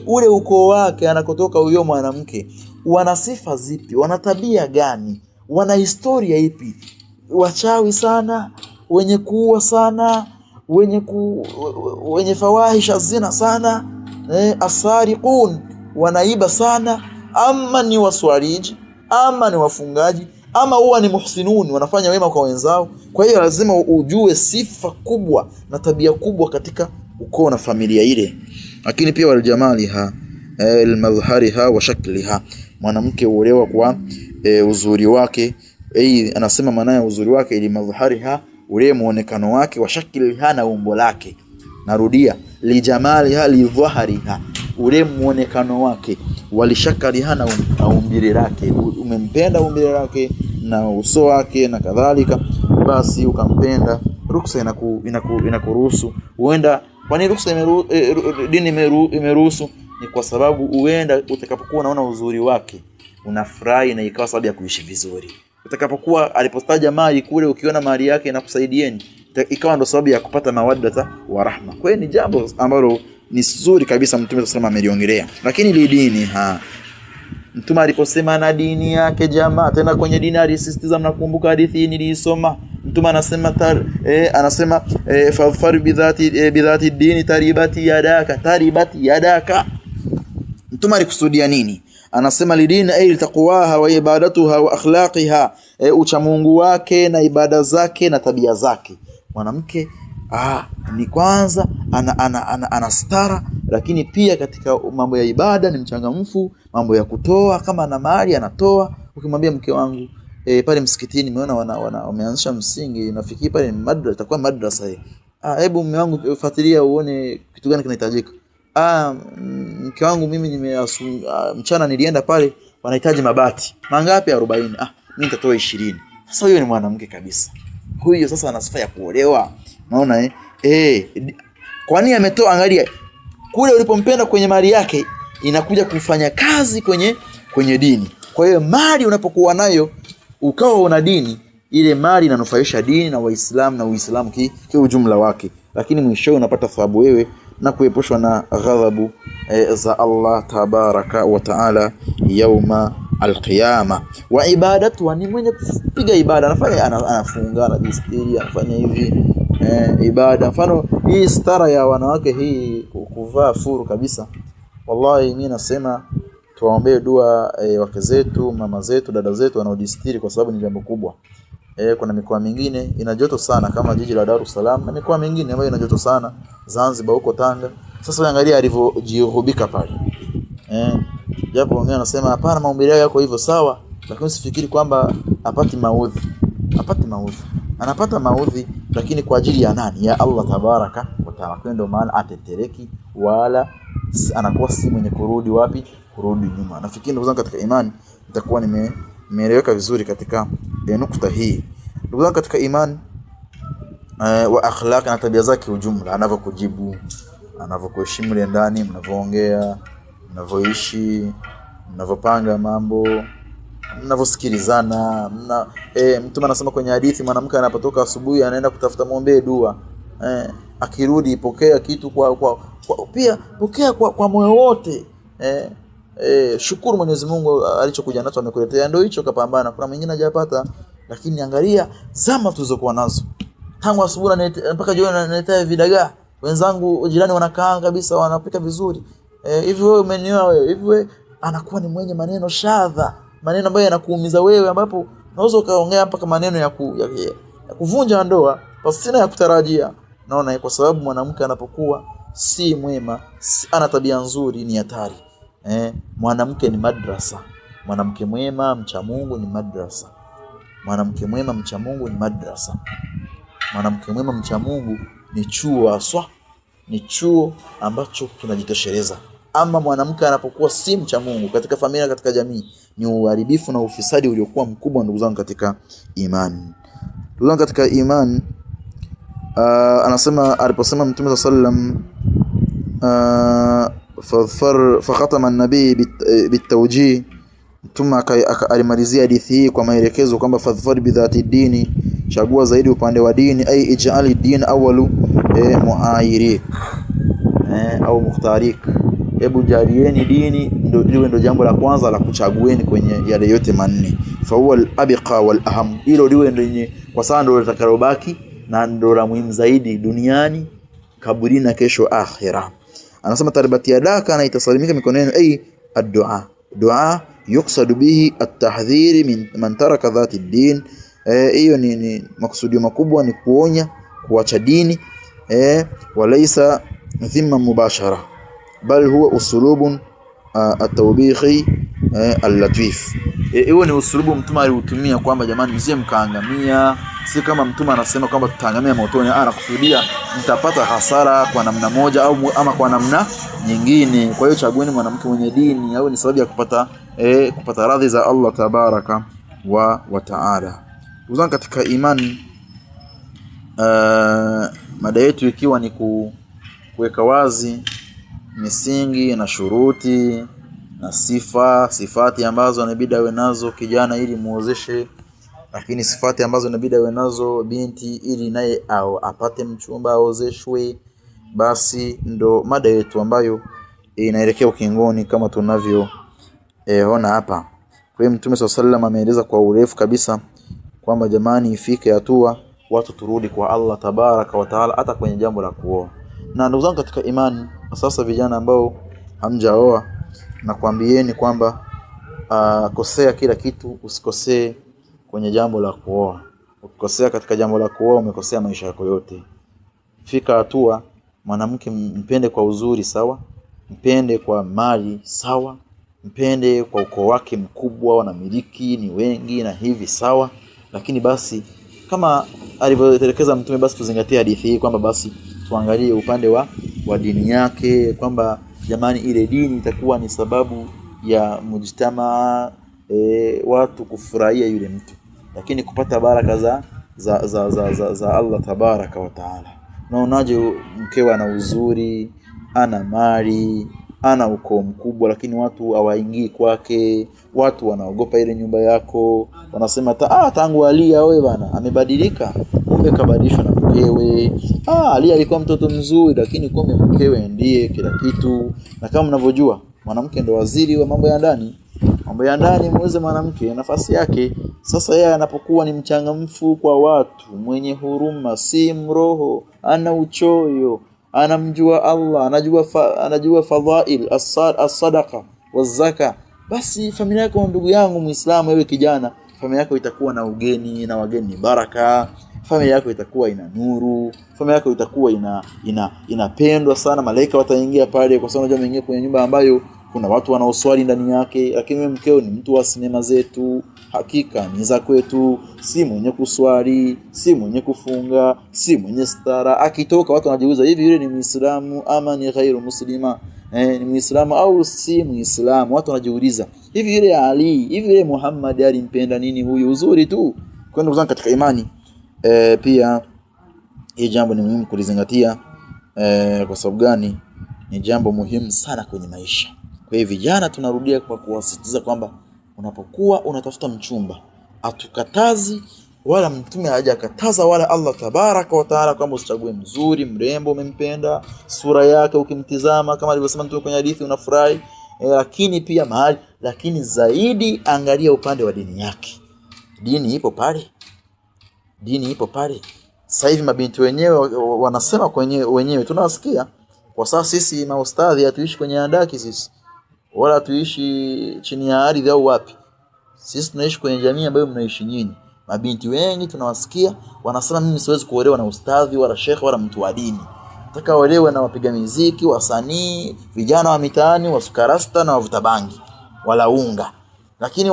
Ule ukoo wake anakotoka huyo mwanamke wana sifa zipi, wana tabia gani, wana historia ipi? Wachawi sana, wenye kuua sana, wenye fawahisha zina sana, asariqun, wanaiba sana, ama ni waswariji, ama ni wafungaji, ama huwa ni muhsinun, wanafanya wema kwa wenzao. Kwa hiyo lazima ujue sifa kubwa na tabia kubwa katika ukoo na familia ile. Lakini pia waljamaliha almadhhariha wa shakliha, mwanamke uolewa kwa uzuri wake. Anasema maana ya uzuri wake ili madhhariha, ule muonekano wake, wa shakliha, na umbo lake. Narudia, lijamaliha lidhahariha, ule muonekano wake, walishakaliha, na umbile lake. Umempenda umbile lake na uso wake na kadhalika, basi ukampenda, ruksa inakuruhusu uenda. Kwani ruksa dini imeruhusu? Ni kwa sababu uenda utakapokuwa unaona uzuri wake unafurahi, na ikawa sababu ya kuishi vizuri. Utakapokuwa alipotaja mali kule, ukiona mali yake inakusaidieni, ikawa ndo sababu ya kupata mawaddata wa rahma. Kwa hiyo ni jambo ambalo ni zuri kabisa Mtume sallallahu alayhi wasallam ameliongelea. Lakini lidini Mtume aliposema na dini yake, jamaa, tena kwenye dini alisisitiza. Mnakumbuka hadithi hii nilisoma? Mtume anasema fadhfar bidhati dini taribati yadaka. Mtume alikusudia nini? Anasema lidini ay taqwaha wa ibadatuha wa akhlaqiha, uchamungu wake na ibada zake na tabia zake. Mwanamke ni kwanza ana stara, lakini pia katika mambo ya ibada ni mchangamfu, mambo ya kutoa, kama ana mali anatoa. Ukimwambia mke wangu pale msikitini nimeona wameanzisha msingi, nafikiri pale madrasa, itakuwa madrasa hii, hebu mume wangu fuatilia uone kitu gani kinahitajika. Mke wangu mimi mchana nilienda pale, wanahitaji mabati. Mangapi? 40. Mimi nitatoa 20. Sasa huyo ni mwanamke kabisa. Huyo sasa ana sifa ya kuolewa. Unaona kwa nini ametoa? Angalia kule ulipompenda kwenye mali yake, inakuja kufanya kazi kwenye dini. Kwa hiyo mali unapokuwa nayo ukawa una dini, ile mali inanufaisha dini na Waislamu na Uislamu kwa ujumla wake. Lakini mwisho unapata thawabu wewe na kuepushwa na ghadhabu za Allah tabaraka wa taala yauma alqiyama. Wa ibadatu, ni mwenye kupiga ibada, anafanya anafunga, anajistiri, anafanya hivi ibada. Mfano hii stara ya wanawake hii, kuvaa furu kabisa, wallahi mimi nasema tuwaombee dua wake zetu, mama zetu, dada zetu wanaojistiri, kwa sababu ni jambo kubwa. Kuna mikoa mingine ina joto sana kama jiji la Dar es Salaam, na mikoa mingine ambayo ina joto sana, Zanzibar huko, Tanga. Sasa angalia alivyojihubika pale. Japo wengine wanasema hapana, maumbile yako hivyo sawa, lakini usifikiri kwamba apati maudhi. Anapata maudhi, lakini kwa ajili ya nani? Ya Allah tabaraka wa taala. Kwa ndio maana atetereki, wala anakuwa si mwenye kurudi wapi, kurudi nyuma. Nafikiri ndugu zangu katika imani nitakuwa nimeeleweka vizuri katika nukta hii. Ndugu zangu katika imani, wa akhlaq na tabia zake ujumla, anavyokujibu, anavyokuheshimu ndani, mnavoongea, mnavoishi, mnavopanga mambo, mnavosikilizana. Mtume anasema kwenye hadithi, mwanamke anapotoka asubuhi anaenda kutafuta muombe dua, akirudi pokea kitu pia pokea kwa moyo wote. Shukuru Mwenyezi Mungu alichokuja nacho amekuletea, ndio hicho kapambana. Kuna mwingine hajapata, lakini angalia zama tulizokuwa nazo, tangu asubuhi mpaka jioni analetea vidagaa. Wenzangu jirani wanakaa kabisa, wanapika vizuri. Hivi wewe umenioa wewe? Hivi wewe? Anakuwa ni mwenye maneno shadha, maneno ambayo yanakuumiza wewe, ambapo unaweza ukaongea mpaka maneno ya kuvunja ndoa pasina ya kutarajia. Naona kwa sababu mwanamke anapokuwa si mwema, ana tabia nzuri, ni hatari. Mwanamke ni madrasa. Mwanamke mwema mcha Mungu ni madrasa. Mwanamke mwema mcha Mungu ni madrasa. Mwanamke mwema mcha Mungu ni chuo aswa, ni chuo ambacho kinajitosheleza. Ama mwanamke anapokuwa si mcha Mungu katika familia, katika jamii, ni uharibifu na ufisadi uliokuwa mkubwa. Ndugu zangu katika imani, ndugu zangu katika imani, anasema aliposema Mtume sallam fakhatama an-nabii bitawjih, Mtume alimalizia hadithi hii kwa maelekezo kwamba fadhfar bidhati dini chagua zaidi upande wa dini, ay ij'ali din awwalu muayirik au mukhtarik. Hebu jalieni dini ndio jambo la kwanza la kuchagueni kwenye yale yote manne. Fa huwa al-abqa wal aham, hilo liwe ndio kwa sababu ndio litakalobaki na ndio la muhimu zaidi duniani, kaburini na kesho akhira. Anasema tarbati yadaka, na itasalimika mikononi ay ad-du'a. Dua yuqsadu bihi at-tahdhir min man taraka dhati ad-din. Hiyo ni makusudio makubwa, ni kuonya kuacha dini, walaysa dhimma mubashara, bal huwa usulubun at-tawbihi al-latif. Hiyo ni usulubu mtume aliutumia kwamba jamani msie mkaangamia, si kama mtume anasema kwamba tutaangamia motoni, anakusudia mtapata hasara kwa namna moja au ama kwa namna nyingine. Kwa hiyo chagueni mwanamke mwenye dini, au ni sababu ya kupata radhi za Allah tabaraka wa taala. Uzani katika imani, mada yetu ikiwa ni kuweka wazi misingi na shuruti na sifati ambazo inabidi awe nazo kijana ili muozeshe, lakini sifati ambazo inabidi awe nazo binti ili naye au apate mchumba aozeshwe. Basi ndo mada yetu ambayo inaelekea ukingoni kama tunavyo ona hapa. Kwa hiyo Mtume SAW ameeleza kwa urefu kabisa kwamba jamani, ifike hatua watu turudi kwa Allah tabaraka wa taala hata kwenye jambo la kuoa. Na ndugu zangu katika imani, sasa vijana ambao hamjaoa, na kuambieni kwamba kosea kila kitu, usikosee kwenye jambo la kuoa. Ukikosea katika jambo la kuoa umekosea maisha yako yote. Fika hatua mwanamke mpende kwa uzuri sawa, mpende kwa mali sawa, mpende kwa ukoo wake mkubwa, wanamiliki ni wengi na hivi sawa, lakini basi kama alivyoelekeza Mtume, basi tuzingatie hadithi hii kwamba basi tuangalie upande wa dini yake, kwamba jamani ile dini itakuwa ni sababu ya mujtama, watu kufurahia yule mtu, lakini kupata baraka za Allah tabaraka wa taala. Unaonaje mkewa na uzuri, ana mali, ana ukoo mkubwa, lakini watu hawaingii kwake, watu wanaogopa ile nyumba yako, wanasema tangu alia wewe bana amebadilika, kumbe kabadilishwa na mkewe. Alia alikuwa mtoto mzuri, lakini kumbe mkewe ndiye kila kitu. Na kama mnavyojua mwanamke ndo waziri wa mambo ya ndani. Mambo ya ndani muweze mwanamke nafasi yake. Sasa yeye anapokuwa ni mchangamfu kwa watu, mwenye huruma, si mroho, ana uchoyo, anamjua Allah, anajua fadhail as-sadaqa waz-zaka, basi familia yako, ndugu yangu Muislamu, wewe kijana, familia yako itakuwa na ugeni na wageni baraka, familia yako itakuwa ina nuru, familia yako itakuwa inapendwa sana, malaika wataingia pale, kwa sababu unajua umeingia kwenye nyumba ambayo kuna watu wanaoswali ndani yake. Lakini wewe mkeo ni mtu wa sinema zetu, hakika ni za kwetu, si mwenye kuswali, si mwenye kufunga, si mwenye stara. Akitoka watu wanajiuliza, hivi yule ni Muislamu ama ni ghairu muslima? Ni Muislamu au si Muislamu? Watu wanajiuliza, hivi yule Ali, hivi yule Muhammad alimpenda nini huyu? Uzuri tu. Kwa ndugu zangu katika imani, pia hii jambo ni muhimu kulizingatia. Kwa sababu gani? Ni jambo muhimu sana kwenye maisha. Kwa hiyo vijana tunarudia kwa kuwasisitiza kwamba unapokuwa unatafuta mchumba, atukatazi wala Mtume hajakataza wala Allah tabaraka wa taala kwamba usichague mzuri, mrembo, umempenda sura yake, ukimtizama kama alivyosema Mtume kwenye hadithi unafurahi, lakini pia mahali, lakini zaidi angalia upande wa dini yake. Dini ipo pale. Dini ipo pale. Sasa hivi mabinti wenyewe wanasema wenyewe tunawasikia. Kwa sasa sisi maustadhi hatuishi kwenye andaki sisi, wala tuishi chini ya ardhi au wapi. Sisi tunaishi kwenye jamii ambayo mnaishi nyinyi. Mabinti wengi tunawasikia wanasema, mimi siwezi kuolewa na ustadhi wala shekhi wala mtu wa dini, nataka waolewe na wapiga muziki, wasanii, vijana wa mitaani, wasukarasta na wavuta bangi wala unga. Lakini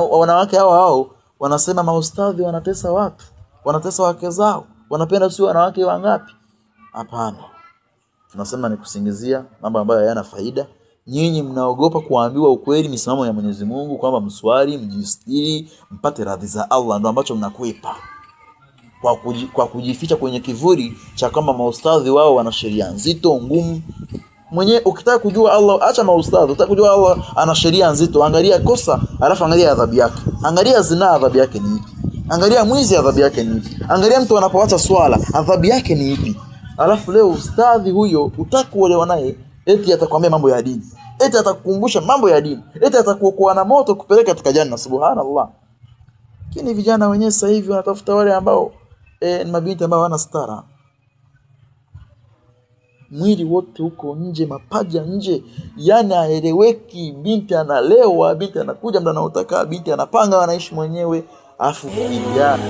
wanawake hao wanasema maustadhi wanatesa watu, wanatesa wake zao, wanapenda si wanawake wangapi? Hapana. Tunasema ni kusingizia mambo ambayo hayana faida. Nyinyi mnaogopa kuambiwa ukweli, misimamo ya Mwenyezi Mungu, kwamba mswali, mjistiri, mpate radhi za Allah, ndio ambacho mnakuipa kwa kujificha kwenye kivuli cha kwamba maustadhi wao wana sheria nzito ngumu. Mwenye ukitaka kujua Allah, acha maustadhi. Ukitaka kujua Allah ana sheria nzito, angalia kosa alafu angalia adhabu yake. Angalia zina, adhabu yake ni ipi? Angalia mwizi adhabu yake ni ipi? Angalia mtu anapoacha swala adhabu yake ni ipi? Alafu leo ustadhi huyo utakuolewa naye eti atakwambia mambo ya dini. Eti atakukumbusha mambo ya dini. Eti atakuokoa na moto kupeleka katika janna, subhanallah. Lakini vijana wenyewe sasa hivi wanatafuta wale ambao ni mabinti ambao wana stara. Mwili wote huko nje, mapaja nje, yani haeleweki. Binti analewa, binti anakuja muda anaotaka, binti anapanga anaishi mwenyewe, afu kijana